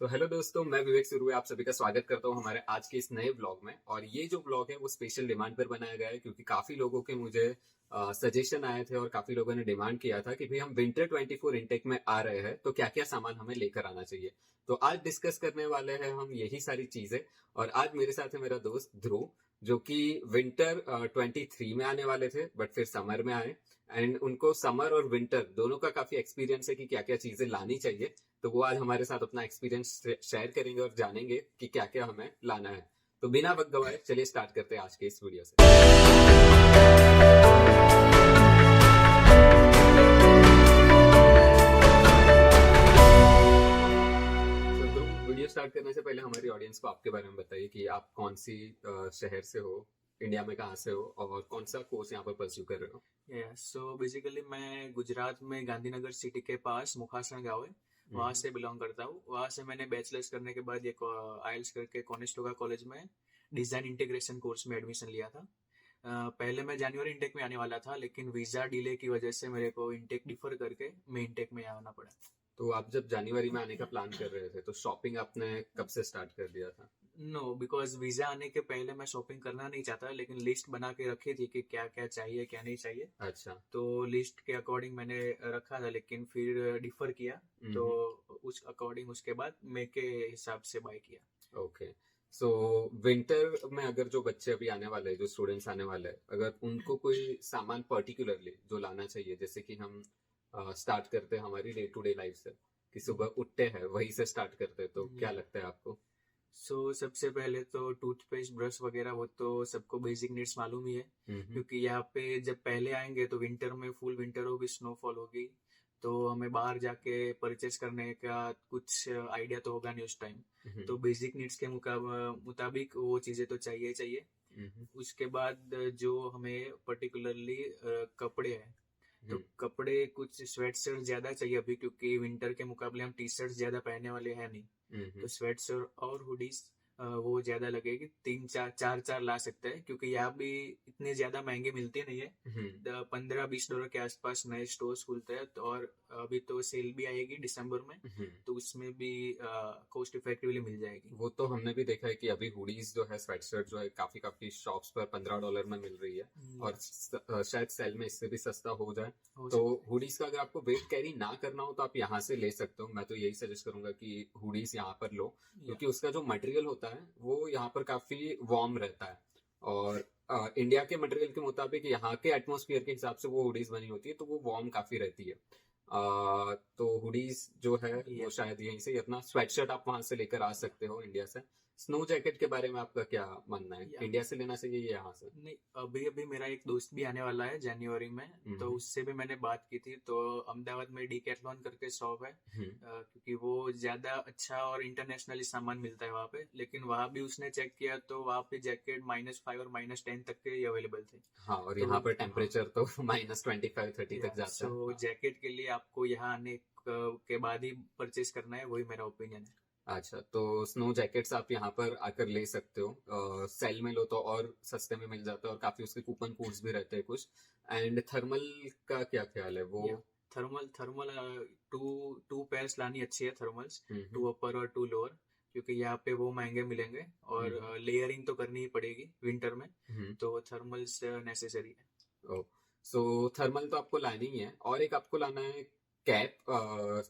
तो हेलो दोस्तों, मैं विवेक सुरवे आप सभी का स्वागत करता हूं हमारे आज के इस नए व्लॉग में। और ये जो व्लॉग है वो स्पेशल डिमांड पर बनाया गया है क्योंकि काफी लोगों के मुझे सजेशन आए थे और काफी लोगों ने डिमांड किया था कि भाई हम विंटर 24 इनटेक में आ रहे हैं तो क्या क्या सामान हमें लेकर आना चाहिए। तो आज डिस्कस करने वाले हैं हम यही सारी चीजें। और आज मेरे साथ है मेरा दोस्त ध्रुव, जो कि विंटर 23 में आने वाले थे बट फिर समर में आए। एंड उनको समर और विंटर दोनों का काफी एक्सपीरियंस है कि क्या क्या चीजें लानी चाहिए। तो वो आज हमारे साथ अपना एक्सपीरियंस शेयर करेंगे और जानेंगे कि क्या क्या हमें लाना है। तो बिना वक्त गवाए चलिए स्टार्ट करते हैं आज के इस वीडियो से। तो ध्रुव, वीडियो स्टार्ट करने से पहले हमारी ऑडियंस को आपके बारे में बताइए कि आप कौन सी शहर से हो, इंडिया में कहाँ से हो और कौन सा कोर्स यहाँ पर परस्यू कर रहे हो। सो बेसिकली मैं गुजरात में गांधीनगर सिटी के पास मुखासण गाँव है, वहाँ से बिलोंग करता हूँ। वहाँ से मैंने बैचलर्स करने के बाद एक आइल्स करके कॉनेस्टोगा कॉलेज में डिज़ाइन इंटीग्रेशन कोर्स में एडमिशन लिया था। पहले मैं जनवरी इंटेक में आने वाला था, लेकिन वीज़ा डिले की वजह से मेरे को इंटेक डिफर करके मैं इंटेक में आना पड़ा। तो आप जब जनवरी में आने का प्लान कर रहे थे तो शॉपिंग आपने कब से स्टार्ट कर दिया था। नो, बिकॉज वीज़ा आने के पहले मैं शॉपिंग करना नहीं चाहता, लेकिन लिस्ट बना के रखी थी कि क्या क्या चाहिए क्या नहीं चाहिए। अच्छा। तो लिस्ट के अकॉर्डिंग मैंने रखा था, लेकिन फिर डिफर किया। तो उस अकॉर्डिंग उसके बाद मे के हिसाब से बाय किया। ओके। सो विंटर में अगर जो बच्चे अभी आने वाले हैं, जो स्टूडेंट्स आने वाले हैं, अगर उनको कोई सामान पर्टिकुलरली जो लाना चाहिए, जैसे कि हम स्टार्ट करते हैं हमारी डे टू डे लाइफ से कि सुबह उठते हैं वहीं से स्टार्ट करते हैं, तो क्या लगता है आपको। सबसे पहले तो टूथपेस्ट ब्रश वगैरह वो तो सबको बेसिक नीड्स मालूम ही है, क्योंकि यहाँ पे जब पहले आएंगे तो विंटर में फुल विंटर होगी, स्नोफॉल होगी, तो हमें बाहर जाके परचेस करने का कुछ आइडिया तो होगा नहीं उस टाइम। तो बेसिक नीड्स के मुताबिक वो चीज़ें तो चाहिए चाहिए। उसके बाद जो हमें पर्टिकुलरली कपड़े हैं, तो कपड़े कुछ स्वेट शर्ट ज्यादा चाहिए अभी, क्योंकि विंटर के मुकाबले हम टी शर्ट ज्यादा पहनने वाले हैं नहीं। तो स्वेट शर्ट और हुडीज वो ज्यादा लगेगी, तीन चार चार चार ला सकते हैं, क्योंकि यहाँ भी इतने ज्यादा महंगे मिलते नहीं है। $15-20 के आसपास नए स्टोर्स खुलते हैं। तो और अभी तो सेल भी आएगी दिसंबर में, तो उसमें भी कॉस्ट इफेक्टिवली मिल जाएगी। वो तो हमने भी देखा है कि अभी हुडीज जो है, स्वेटशर्ट जो है, काफी काफी शॉप्स पर $15 में मिल रही है और शायद सेल में इससे भी सस्ता हो जाए। तो हुडीज का अगर आपको वेट कैरी ना करना हो तो आप यहाँ से ले सकते हो। मैं तो यही सजेस्ट करूंगा कि हुडीज यहाँ पर लो, क्योंकि उसका जो मटेरियल होता है वो यहाँ पर काफी वार्म रहता है। और इंडिया के मटेरियल के मुताबिक यहाँ के एटमोस्फियर के हिसाब से वो हुडीज बनी होती है, तो वो वार्म काफी रहती है। तो हुडीज जो है वो शायद यहीं से, अपना स्वेटशर्ट आप वहां से लेकर आ सकते हो इंडिया से। स्नो जैकेट के बारे में आपका क्या मानना है, इंडिया से लेना चाहिए या यहाँ से। नहीं, अभी अभी मेरा एक दोस्त भी आने वाला है जनवरी में, तो उससे भी मैंने बात की थी। तो अहमदाबाद में डीकैथलॉन करके शॉप है, क्योंकि वो ज्यादा अच्छा और इंटरनेशनली सामान मिलता है वहाँ पे। लेकिन वहाँ भी उसने चेक किया तो वहाँ पे जैकेट -5 और -10 तक के अवेलेबल थे। हाँ, और यहाँ पर टेम्परेचर तो -25-30 तक जाता है। सो जैकेट के लिए आपको यहाँ आने के बाद ही परचेस करना है, वही मेरा ओपिनियन है। अच्छा, तो स्नो जैकेट्स आप यहाँ पर आकर ले सकते हो। सेल में लो तो और सस्ते में मिल जाता है और काफी उसके कूपन कोड्स भी रहते हैं कुछ। एंड थर्मल का क्या ख्याल है वो। थर्मल थर्मल टू पेयर्स लानी अच्छी है, थर्मल्स, 2 अपर और 2 लोअर, क्योंकि यहाँ पे वो महंगे मिलेंगे और लेयरिंग तो करनी ही पड़ेगी विंटर में, तो थर्मल्स नेसेसरी है। सो थर्मल तो आपको लानी ही है, और एक आपको लाना है कैप,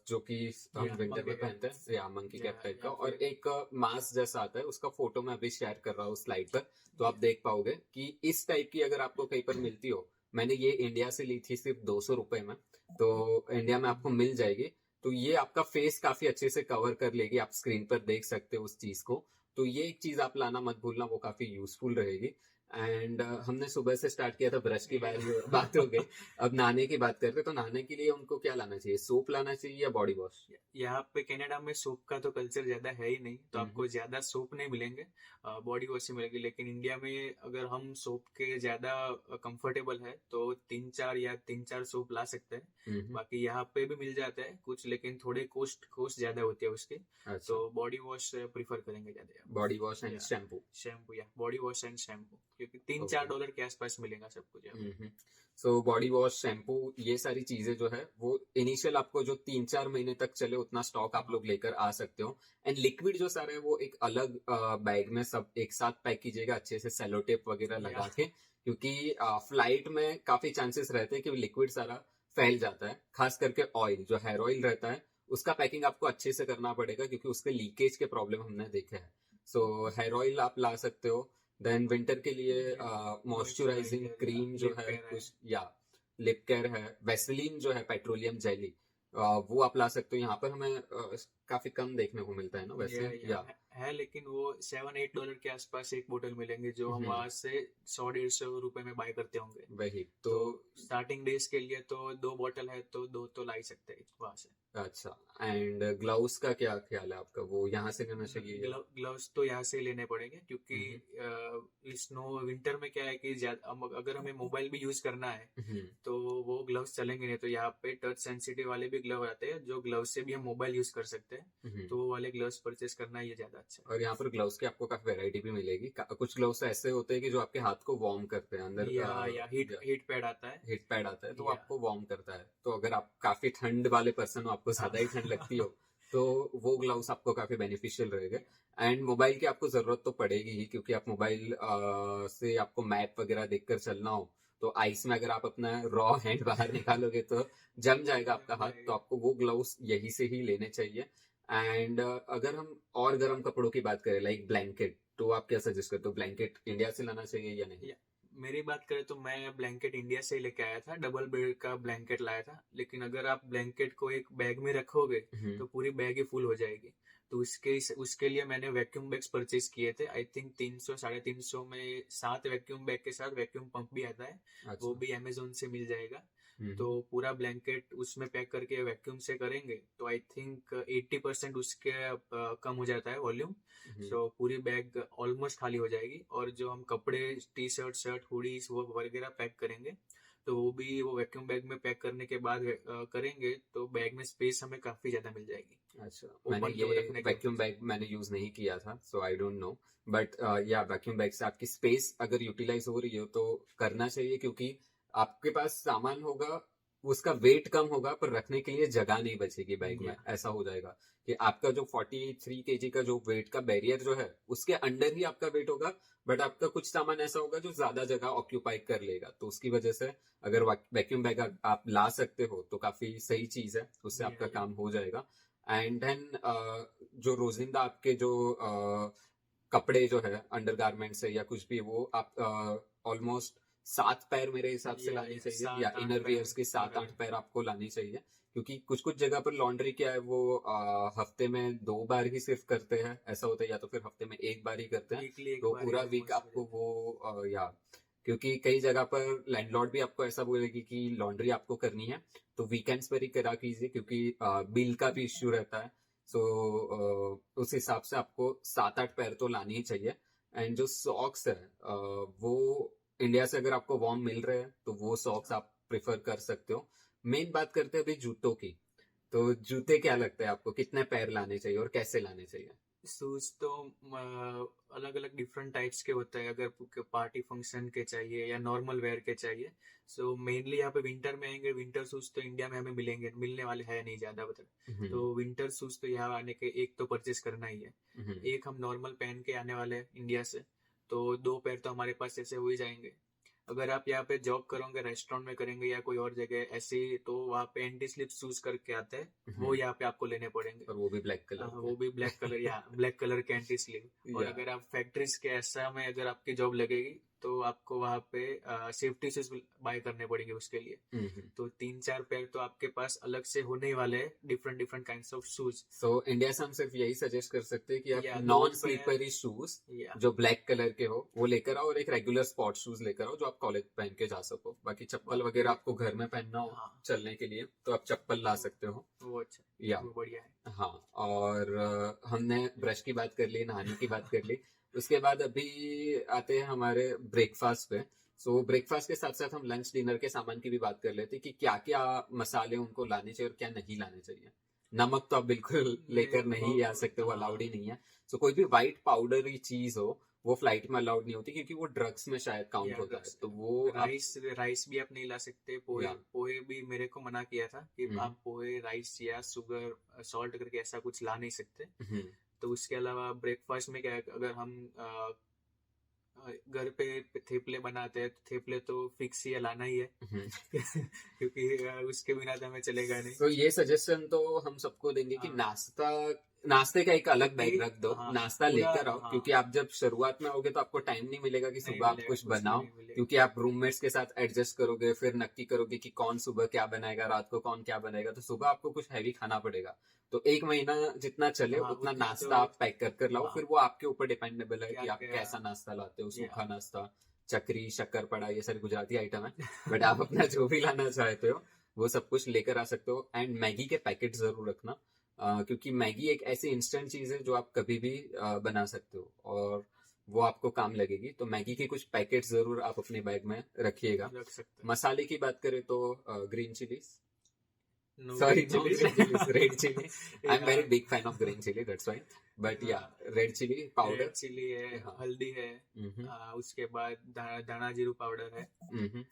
जो कि हम विंटर में पहनते हैं, या मंकी कैप टाइप का। और एक मास्क जैसा आता है, उसका फोटो मैं अभी शेयर कर रहा हूँ स्लाइड पर, तो आप देख पाओगे कि इस टाइप की अगर आपको कहीं पर मिलती हो। मैंने ये इंडिया से ली थी सिर्फ 200 रुपए में, तो इंडिया में आपको मिल जाएगी। तो ये आपका फेस काफी अच्छे से कवर कर लेगी, आप स्क्रीन पर देख सकते हो उस चीज को। तो ये एक चीज आप लाना मत भूलना, वो काफी यूजफुल रहेगी। एंड हमने सुबह से स्टार्ट किया था, ब्रश की बात हो गई। अब नहाने की बात करते, तो नहाने के लिए उनको क्या लाना चाहिए, सोप लाना चाहिए या बॉडी वॉश। यहाँ पे कनाडा में सोप का तो कल्चर ज्यादा है ही नहीं, तो आपको ज्यादा सोप नहीं मिलेंगे, बॉडी वॉश ही मिलेगी। लेकिन इंडिया में अगर हम सोप के ज्यादा कंफर्टेबल है तो 3-4 सोप ला सकते हैं। बाकी यहाँ पे भी मिल जाता है कुछ, लेकिन थोड़े कोस्ट ज्यादा होती है उसकी। तो बॉडी वॉश प्रीफर करेंगे ज्यादा, बॉडी वॉश एंड शैम्पू। या बॉडी वॉश एंड शैम्पू, क्योंकि $3-4 ओके। के आसपास मिलेगा सब कुछ यहाँ पे। सो बॉडी वॉश, शैम्पू, ये सारी चीजें जो है वो इनिशियल आपको जो 3-4 महीने तक चले उतना स्टॉक आप हाँ लोग लेकर आ सकते हो। एंड लिक्विड जो सारा है वो एक अलग बैग में सब एक साथ पैक कीजिएगा अच्छे से सेलो टेप वगैरह या लगा के, क्योंकि फ्लाइट में काफी चांसेस रहते हैं कि लिक्विड सारा फैल जाता है। खास करके ऑयल, जो हेयर ऑयल रहता है उसका पैकिंग आपको अच्छे से करना पड़ेगा, क्योंकि उसके लीकेज के प्रॉब्लम हमने देखे हैं। सो हेयर ऑयल आप ला सकते हो। देन विंटर के लिए मॉइस्चराइजिंग मॉइस्चराइजर या क्रीम जो लिप है केयर है। कुछ, या लिप केयर है, वेसलीन जो है पेट्रोलियम जेली, वो आप ला सकते हो। यहाँ पर हमें काफी कम देखने को मिलता है ना वेसलीन, या या है, लेकिन वो $7-8 के आसपास एक बोतल मिलेंगे जो हम हम्म, वहां से 100-150 रुपए में बाय करते होंगे। वही तो। तो स्टार्टिंग डेज के लिए तो 2 बोतल है तो 2 तो ला ही सकते हैं वहां से। अच्छा, एंड ग्लव्स का क्या ख्याल है आपका, वो यहाँ से लेना चाहिए या? ग्लव्स तो यहाँ से लेने पड़ेंगे, क्योंकि हम्म, स्नो विंटर में क्या है कि अगर हमें मोबाइल भी यूज करना है हम्म, तो वो ग्लव्स चलेंगे नहीं। तो यहाँ पे टच सेंसिटिव वाले भी ग्लव आते हैं जो ग्लव से भी हम मोबाइल यूज कर सकते हैं। हम्म। तो वो वाले ग्लव्स परचेस करना ये ज्यादा अच्छा और यहाँ पर ग्लव्स की आपको काफी वैरायटी भी मिलेगी। कुछ ग्लव्स ऐसे होते हैं कि जो आपके हाथ को वार्म करते हैं अंदर, है। या हीट पैड आता है। हीट पैड आता है तो वो या आपको वार्म करता है। तो अगर आप काफी ठंड वाले पर्सन हो, आपको हाँ ज्यादा ही ठंड लगती हो, तो वो ग्लव्स आपको काफी बेनिफिशियल रहेगा। एंड मोबाइल की आपको जरूरत तो पड़ेगी ही, क्योंकि आप मोबाइल से आपको मैप वगैरह देखकर चलना हो तो आइस में अगर आप अपना रॉ हैंड बाहर निकालोगे तो जम जाएगा आपका हाथ। तो आपको वो ग्लव्स यही से ही लेने चाहिए। एंड अगर हम और गर्म कपड़ों की बात करें लाइक ब्लैंकेट, तो आप क्या सजेस्ट करते हो, ब्लैंकेट इंडिया से लाना चाहिए या नहीं? या मेरी बात करें तो मैं ब्लैंकेट इंडिया से ही लेके आया था, डबल बेड का ब्लैंकेट लाया था। लेकिन अगर आप ब्लैंकेट को एक बैग में रखोगे हम्म, तो पूरी बैग ही फुल हो जाएगी। तो उसके लिए मैंने वैक्यूम बैग्स परचेज किए थे। आई थिंक 300-350 में 7 वैक्यूम बैग के साथ वैक्यूम पंप भी आता है। वो अच्छा। भी अमेजोन से मिल जाएगा। तो हम्म, पूरा ब्लैंकेट उसमें पैक करके वैक्यूम से करेंगे तो आई थिंक 80% उसके कम हो जाता है वॉल्यूम। हम्म, सो पूरी बैग ऑलमोस्ट खाली हो जाएगी। और जो हम कपड़े, टी शर्ट शर्ट हुडीज वो वगैरह पैक करेंगे तो वो वैक्यूम बैग में पैक करने के बाद करेंगे तो बैग में स्पेस हमें काफी ज्यादा मिल जाएगी अच्छा। मैंने ओपन ये के रखने के वैक्यूम वजह से। बैग मैंने यूज नहीं किया था, सो आई डोंट नो। बट या वैक्यूम बैग से आपकी स्पेस अगर यूटिलाइज हो रही हो तो करना चाहिए, क्योंकि आपके पास सामान होगा, उसका वेट कम होगा, पर रखने के लिए जगह नहीं बचेगी बैग में। या ऐसा हो जाएगा कि आपका जो 43 kg का जो वेट का बैरियर जो है उसके अंडर ही आपका वेट होगा, बट आपका कुछ सामान ऐसा होगा जो ज्यादा जगह ऑक्यूपाई कर लेगा। तो उसकी वजह से अगर वैक्यूम बैग आप ला सकते हो तो काफी सही चीज है, उससे आपका या काम हो जाएगा। एंड देन जो रोजिंदा आपके जो कपड़े जो है अंडर गारमेंट्स है या कुछ भी, वो आप ऑलमोस्ट 7 पैर मेरे हिसाब से लानी या चाहिए, या 7-8 इनर पैर वियर्स के सात इनर आठ पैर आपको लानी चाहिए। क्योंकि कुछ कुछ जगह पर लॉन्ड्री क्या है वो हफ्ते में 2 बार ही सिर्फ करते हैं, ऐसा होता है, या तो फिर हफ्ते में 1 बार ही करते हैं। वीकली एक तो बार ही पूरा वीक ऑलमोस्ट हो आपको जाता वो या क्योंकि कई जगह पर लैंडलॉर्ड भी आपको ऐसा बोलेगी कि लॉन्ड्री आपको करनी है तो वीकेंड्स पर ही करा कीजिए, क्योंकि बिल का भी इश्यू रहता है। सो उस हिसाब से आपको 7-8 पैर तो लानी ही चाहिए। एंड जो सॉक्स है वो इंडिया से अगर आपको वार्म मिल रहे हैं तो वो सॉक्स है। आप प्रेफर कर सकते हो। मेन बात करते हैं अभी जूतों की। तो जूते क्या लगता है आपको, कितने पैर लाने चाहिए और कैसे लाने चाहिए? शूज तो अलग अलग डिफरेंट टाइप्स के होते हैं। अगर पार्टी फंक्शन के चाहिए या नॉर्मल वेयर के चाहिए, सो मेनली यहाँ पे विंटर में आएंगे। विंटर शूज तो इंडिया में हमें मिलने वाले हैं नहीं ज्यादा मतलब। हम्म, तो विंटर शूज तो यहाँ आने के एक तो परचेस करना ही है। हम्म, एक हम नॉर्मल पहन के आने वाले हैं इंडिया से, तो 2 पैर तो हमारे पास ऐसे हो ही जाएंगे। अगर आप यहाँ पे जॉब करोगे, रेस्टोरेंट में करेंगे या कोई और जगह ऐसे, तो वहाँ पे एंटी स्लिप शूज करके आते हैं, वो हम्म, यहाँ पे आपको लेने पड़ेंगे। और वो भी ब्लैक कलर वो भी ब्लैक कलर, या ब्लैक कलर के एंटी स्लीव। के। और या अगर आप फैक्ट्रीज के ऐसा में अगर आपकी जॉब लगेगी तो आपको वहाँ पे सेफ्टी शूज बाय करने पड़ेंगे उसके लिए। तो 3-4 पैर तो आपके पास अलग से होने ही वाले हैं, different different kinds of shoes. So India से हम सिर्फ यही सजेस्ट कर सकते हैं कि आप या दो नॉन पैर स्लीपरी शूज या जो ब्लैक कलर के हो वो लेकर आओ, और एक रेगुलर स्पॉट शूज लेकर आओ जो आप कॉलेज पहन के जा सको। बाकी चप्पल वगैरह बाकी आपको घर में पहनना हो हाँ, चलने के लिए तो आप चप्पल ला सकते हो। वो अच्छा, या वो बढ़िया है। हाँ, और हमने ब्रश की बात कर ली, नहाने की बात कर ली। उसके बाद अभी आते हैं हमारे ब्रेकफास्ट पे। सो ब्रेकफास्ट के साथ साथ हम लंच डिनर के सामान की भी बात कर लेते हैं कि क्या क्या मसाले उनको लाने चाहिए और क्या नहीं लाने चाहिए। नमक तो आप बिल्कुल लेकर नहीं आ सकते, वो हाँ, अलाउड ही नहीं है। सो कोई भी व्हाइट पाउडरी चीज हो वो फ्लाइट में अलाउड नहीं होती क्योंकि वो ड्रग्स में शायद काउंट या होता है, तो वो आप राइस भी आप नहीं ला सकते। पोहे या पोहे भी मेरे को मना किया था कि हम्म आप पोहे, राइस या शुगर सॉल्ट करके ऐसा कुछ ला नहीं सकते। हम्म तो उसके अलावा ब्रेकफास्ट में क्या है, अगर हम घर पे थेपले बनाते हैं तो थेपले तो फिक्स ही लाना ही है हम्म। क्योंकि उसके बिना तो हमें चलेगा नहीं। तो ये सजेशन तो हम सबको देंगे कि हाँ, नाश्ता, नाश्ते का एक अलग बैग क्योंकि रख दो, हाँ नाश्ता पूरा, लेकर आओ, हाँ क्योंकि आप जब शुरुआत में आओगे तो आपको टाइम नहीं मिलेगा कि नहीं सुबह आप मिलेगा, कुछ कुछ भी बनाओ, नहीं मिलेगा। क्योंकि आप रूममेट्स के साथ एडजस्ट करोगे, फिर नक्की करोगे कि कौन सुबह क्या बनाएगा, रात को कौन क्या बनाएगा, तो सुबह आपको कुछ हैवी खाना पड़ेगा। तो एक महीना जितना चले हाँ उतना उतना तो, नाश्ता आप पैक कर कर लाओ, हाँ फिर वो आपके ऊपर डिपेंडेबल है क्या कि आप क्या, कैसा नाश्ता लाते हो, या सूखा नाश्ता, चकरी, शक्कर पड़ा, ये सारे गुजराती आइटम है, बट आप अपना जो भी लाना चाहते हो वो सब कुछ लेकर आ सकते हो। एंड मैगी के पैकेट जरूर रखना, क्योंकि मैगी एक ऐसी इंस्टेंट चीज है जो आप कभी भी बना सकते हो और वो आपको काम लगेगी। तो मैगी के कुछ पैकेट जरूर आप अपने बैग में रखिएगा। रख सकते हैं। मसाले की बात करें तो green chillies, no sorry, green no chillies green chillies, red chilli, I am yeah very big fan of green chilli, that's why, but yeah red chilli red powder. Chilli है, हाँ, हल्दी है, हम्म उसके बाद धना जीरू पाउडर है, हम्म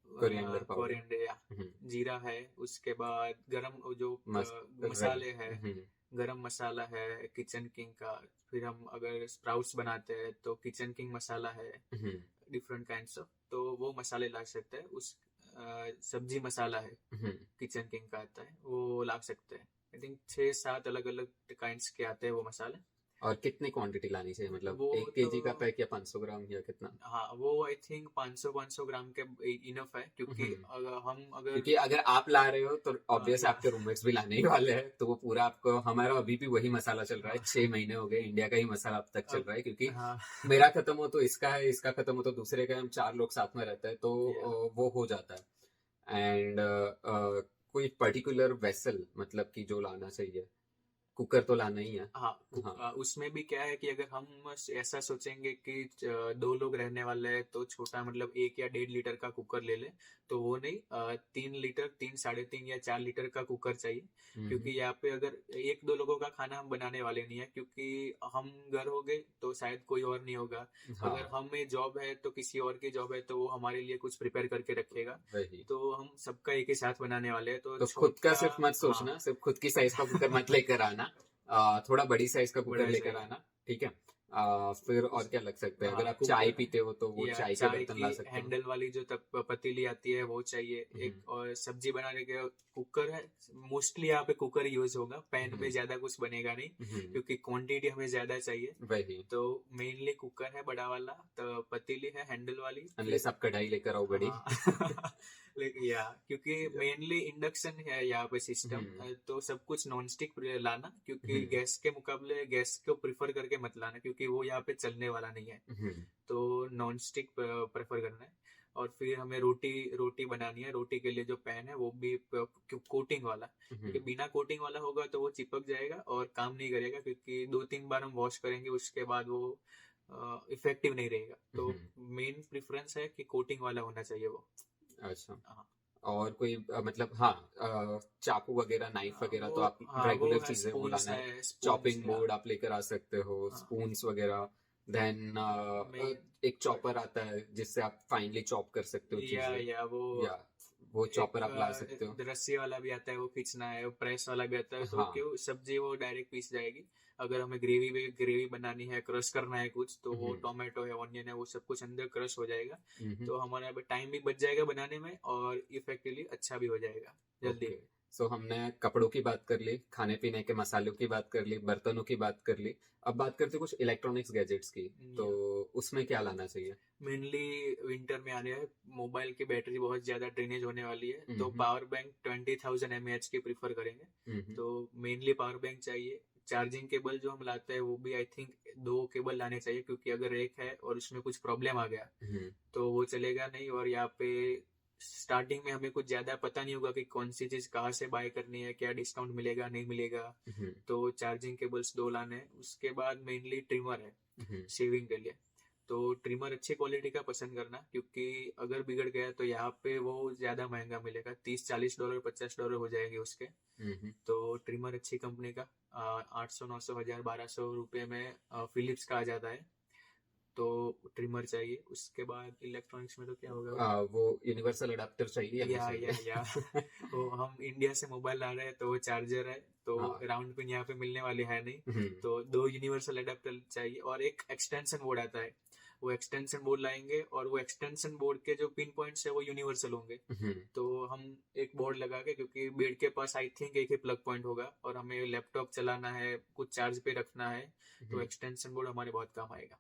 coriander powder, coriander या हम्म जीरा है, उसके बाद गरम जो मस्त, राई, मसाले है, हम्म गरम मसाला है किचन किंग का। फिर हम अगर स्प्राउट्स बनाते हैं तो किचन किंग मसाला है, हम्म डिफरेंट काइंड्स ऑफ, तो वो मसाले ला सकते हैं। उस सब्जी मसाला है, हम्म किचन किंग का आता है, वो ला सकते हैं। आई थिंक 6-7 अलग अलग काइंड्स के आते हैं वो मसाले। और कितनी क्वांटिटी लानी चाहिए, मतलब वो 1 kg का तो पैक या 500 ग्राम या कितना? हाँ, वो आई थिंक 500 ग्राम के इनफ है, क्योंकि हम्म, अगर हम अगर क्योंकि अगर आप ला रहे हो तो ऑब्वियस या आपके रूममेट्स भी लाने ही वाले हैं, तो वो पूरा आपको, हमारा अभी भी वही मसाला चल रहा है, हाँ 6 महीने हो गए इंडिया का ही मसाला अब तक चल अब रहा है, क्योंकि हाँ मेरा खत्म हो तो इसका है, इसका खत्म हो तो दूसरे का है, हम 4 लोग साथ में रहते हैं तो या वो हो जाता है। एंड कोई पर्टिकुलर वेसल मतलब कि जो लाना चाहिए, कुकर तो लाना ही है। हाँ हाँ उसमें भी क्या है कि अगर हम ऐसा सोचेंगे कि 2 लोग रहने वाले हैं तो छोटा, मतलब 1 या 1.5 लीटर का कुकर ले ले, तो वो नहीं, 3 लीटर, 3, 3.5 या 4 लीटर का कुकर चाहिए। हम्म, क्योंकि यहाँ पे अगर 1-2 लोगों का खाना हम बनाने वाले नहीं है, क्योंकि हम घर हो गए तो शायद कोई और नहीं होगा। अगर हाँ हमें जॉब है तो किसी और की जॉब है, तो वो हमारे लिए कुछ प्रिपेयर करके रखेगा। वही। तो हम सबका एक ही साथ बनाने वाले हैं, तो तो खुद का छोटा, सिर्फ मत हाँ सोचना, सिर्फ खुद की साइज का कुकर मत लेकर आना, थोड़ा बड़ी साइज का कुकर बड़ा लेकर चाहिए। आना, ठीक है। फिर और उस क्या लग सकता है, अगर हाँ आप चाय कुकर, पीते हो तो वो या चाय के चाय बर्तन की ला सकते हो। हैंडल वाली जो तब पतीली आती है वो चाहिए हम्म, एक। और सब्जी बनाने के कुकर है, मोस्टली यहाँ पे कुकर ही यूज होगा, पैन में हम्म, ज्यादा कुछ बनेगा नहीं, हम्म, क्योंकि क्वांटिटी हमें ज्यादा चाहिए। वही। तो मेनली कुकर है बड़ा वाला, तो पतीली है हैंडल वाली। फिर अनलेस आप कढ़ाई लेकर आओ बड़ी। हाँ लेकिन या क्योंकि मेनली इंडक्शन है यहाँ पे सिस्टम, हम्म तो सब कुछ नॉन स्टिक लाना, क्योंकि हम्म गैस के मुकाबले गैस को प्रिफर करके मत लाना, क्योंकि वो यहाँ पे चलने वाला नहीं है। हम्म तो नॉन स्टिक प्रेफर करना है। और फिर हमें रोटी रोटी बनानी है। रोटी के लिए जो पैन है वो भी कोटिंग वाला, क्योंकि हम्म बिना कोटिंग वाला होगा तो वो चिपक जाएगा और काम नहीं करेगा, क्योंकि 2-3 बार हम वॉश करेंगे उसके बाद वो इफेक्टिव नहीं रहेगा। तो हम्म, मेन प्रेफरेंस है कि कोटिंग वाला होना चाहिए वो। अच्छा। हाँ और कोई मतलब हाँ, चाकू वगैरह, नाइफ वगैरह तो आप वो रेगुलर है, चीजें वो स्पून्स लाना है। है, स्पून्स चॉपिंग या बोर्ड आप लेकर आ सकते हो, हाँ स्पून्स वगैरह। देन मेन, एक चॉपर आता है जिससे आप फाइनली चॉप कर सकते हो चीजें, या वो या वो चॉपर एक आप ला सकते हो। रस्सी वाला भी आता है, वो खींचना है, प्रेस वाला भी आता है, तो हाँ, क्यों सब्जी वो डायरेक्ट पीस जाएगी। अगर हमें ग्रेवी बनानी है, क्रश करना है कुछ, तो वो हम्म टोमेटो है, ऑनियन है, वो सब कुछ अंदर क्रश हो जाएगा। हम्म, तो हमारा टाइम भी बच जाएगा बनाने में, और इफेक्टिवली अच्छा भी हो जाएगा जल्दी। ओके। सो हमने कपड़ों की बात कर ली, खाने पीने के मसालों की बात कर ली, बर्तनों की बात कर ली। अब बात करते हैं कुछ इलेक्ट्रॉनिक्स गैजेट्स की, तो उसमें क्या लाना चाहिए? मेनली विंटर में आने है, मोबाइल की बैटरी बहुत ज्यादा ड्रेनेज होने वाली है, तो हम्म पावर बैंक 20,000 mAh की प्रीफर करेंगे। हम्म तो मेनली पावर बैंक चाहिए। चार्जिंग केबल जो हम लाते हैं वो भी आई थिंक 2 केबल लाने चाहिए, क्योंकि अगर एक है और उसमें कुछ प्रॉब्लम आ गया हम्म तो वो चलेगा नहीं। और यहाँ पे स्टार्टिंग में हमें कुछ ज्यादा पता नहीं होगा कि कौन सी चीज कहाँ से बाय करनी है, क्या डिस्काउंट मिलेगा नहीं मिलेगा। हम्म तो चार्जिंग केबल्स 2 लाने हैं। उसके बाद मेनली ट्रिमर है हम्म शेविंग के लिए। तो ट्रिमर अच्छी क्वालिटी का पसंद करना, क्योंकि अगर बिगड़ गया तो यहाँ पे वो ज्यादा महंगा मिलेगा, $30-40, $50 हो जाएंगे उसके। हम्म तो ट्रिमर अच्छी कंपनी का 800-900 1000 1200 रुपये में फिलिप्स का आ जाता है। तो ट्रिमर चाहिए। उसके बाद इलेक्ट्रॉनिक्स में तो क्या होगा? वो यूनिवर्सल अडेप्टर चाहिए हमें या चाहिए। तो हम इंडिया से मोबाइल ला रहे हैं तो वो चार्जर है, तो हाँ। राउंड पिन यहाँ पे मिलने वाले है नहीं, हम्म। तो 2 यूनिवर्सल अडेप्टर चाहिए और एक एक्सटेंशन बोर्ड आता है, वो एक्सटेंशन बोर्ड लाएंगे और वो एक्सटेंशन बोर्ड के जो पिन पॉइंट्स है वो यूनिवर्सल होंगे। हम्म। तो हम एक बोर्ड लगा के, क्योंकि बेड के पास आई थिंक एक ही प्लग पॉइंट होगा और हमें लैपटॉप चलाना है, कुछ चार्ज पे रखना है, तो एक्सटेंशन बोर्ड हमारे बहुत काम आएगा।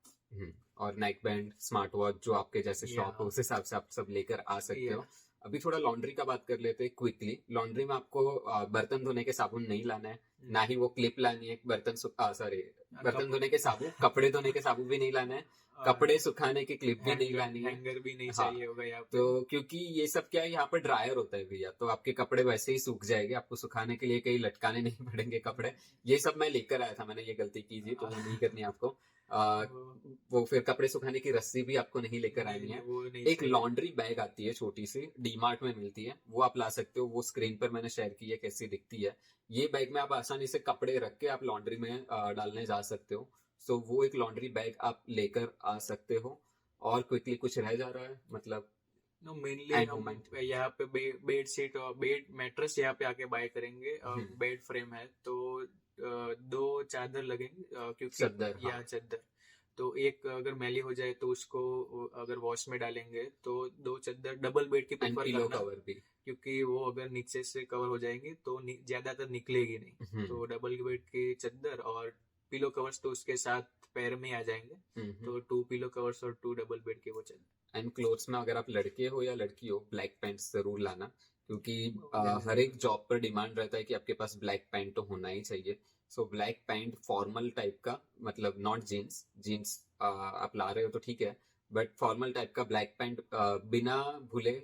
और नाइक बैंड, स्मार्ट वॉच जो आपके जैसे शॉप हो उस हिसाब से आप सब लेकर आ सकते हो। अभी थोड़ा लॉन्ड्री का बात कर लेते हैं क्विकली। लॉन्ड्री में आपको बर्तन धोने के साबुन नहीं लाना है, ना ही वो क्लिप लानी है। बर्तन धोने के साबुन, कपड़े धोने के साबुन भी नहीं लाना है, कपड़े सुखाने की क्लिप भी नहीं लानी है, हैंगर भी नहीं हाँ। चाहिए होगा यहाँ पे। तो क्योंकि ये सब क्या है, यहाँ पर ड्रायर होता है भैया, तो आपके कपड़े वैसे ही सूख जाएंगे, आपको सुखाने के लिए कहीं लटकाने नहीं पड़ेंगे कपड़े। ये सब मैं लेकर आया था, मैंने ये गलती की थी, तो वो नहीं करनी आपको। वो फिर कपड़े सुखाने की रस्सी भी आपको नहीं लेकर आनी है। एक लॉन्ड्री बैग आती है छोटी सी, डीमार्ट में मिलती है, वो आप ला सकते हो। वो स्क्रीन पर मैंने शेयर की है कैसी दिखती है। ये बैग में आप आसानी से कपड़े रख के आप लॉन्ड्री में डालने जा सकते हो। सो वो एक लॉन्ड्री बैग आप लेकर आ सकते हो। और क्विकली कुछ रह जा रहा है मतलब? नो, मेनली हम यहाँ पे बेड शीट और बेड मैट्रेस यहाँ पे आके बाय करेंगे, और बेड फ्रेम है तो 2 चादर लगेंगे, क्योंकि चद्दर, या चद्दर, तो एक अगर मैली हो जाए तो उसको अगर वॉश में डालेंगे, तो 2 चद्दर डबल बेड की प्रेफर पिलो करना, कवर भी, क्योंकि वो अगर नीचे से कवर हो जाएंगी तो ज्यादातर निकलेगी नहीं। तो डबल बेड की चद्दर और पिलो कवर्स तो उसके साथ पैर में आ जाएंगे, तो 2 पिलो कवर्स और 2 डबल बेड के वो चद्दर। एंड क्लोथ्स में अगर आप लड़के हो या लड़की हो, ब्लैक पैंट्स जरूर लाना, क्योंकि हर एक जॉब पर डिमांड रहता है कि आपके पास ब्लैक पैंट तो होना ही चाहिए। So black pant formal type का, मतलब नॉट जीन्स। जीन्स आप ला रहे हो तो ठीक है, बट फॉर्मल टाइप का ब्लैक पैंट बिना भूले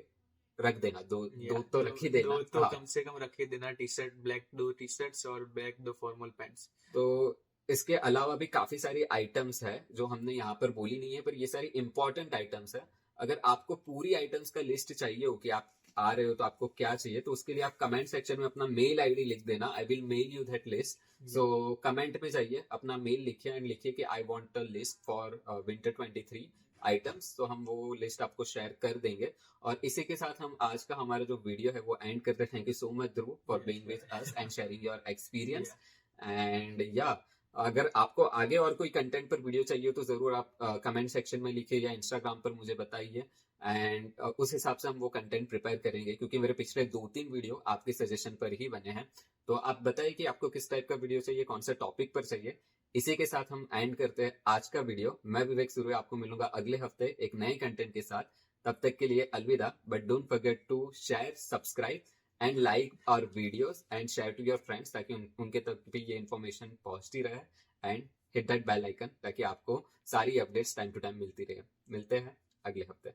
रख देना। दो तो रख ही देना, दो तो कम से कम रख ही देना। T shirt black, 2 T shirts और ब्लैक 2 फॉर्मल पैंट्स। तो इसके अलावा भी काफी सारी आइटम्स है जो हमने यहाँ पर बोली नहीं है, पर ये सारी इंपॉर्टेंट आइटम्स है। अगर आपको पूरी आइटम्स का लिस्ट चाहिए हो कि आप आ रहे हो तो आपको क्या चाहिए, तो उसके लिए आप कमेंट सेक्शन में अपना मेल आईडी लिख देना। I will mail you that list. So comment में जाइए, अपना मेल लिखिए एंड लिखिए कि I want a list for winter 23 items, तो हम वो लिस्ट आपको शेयर कर देंगे। और इसी के साथ हम आज का हमारा जो वीडियो है वो एंड करते हैं। Thank you so much Dhruv for being with us and sharing your experience. And या अगर आपको आगे और कोई कंटेंट पर वीडियो चाहिए तो जरूर आप कमेंट सेक्शन में लिखिए या इंस्टाग्राम पर मुझे बताइए, एंड उस हिसाब से हम वो कंटेंट प्रिपेयर करेंगे, क्योंकि मेरे पिछले 2-3 वीडियो आपके सजेशन पर ही बने हैं। तो आप बताइए कि आपको किस टाइप का वीडियो चाहिए, कौन सा टॉपिक पर चाहिए। इसी के साथ हम एंड करते हैं आज का वीडियो। मैं विवेक सुर्वे आपको मिलूंगा अगले हफ्ते एक नए कंटेंट के साथ। तब तक के लिए अलविदा, but don't forget to share, subscribe and like our videos and share to your friends, ताकि उनके तक भी ये इन्फॉर्मेशन पहुंचती रहे। And hit that bell icon ताकि आपको सारी अपडेट्स टाइम टू टाइम मिलती रहे। मिलते हैं अगले हफ्ते।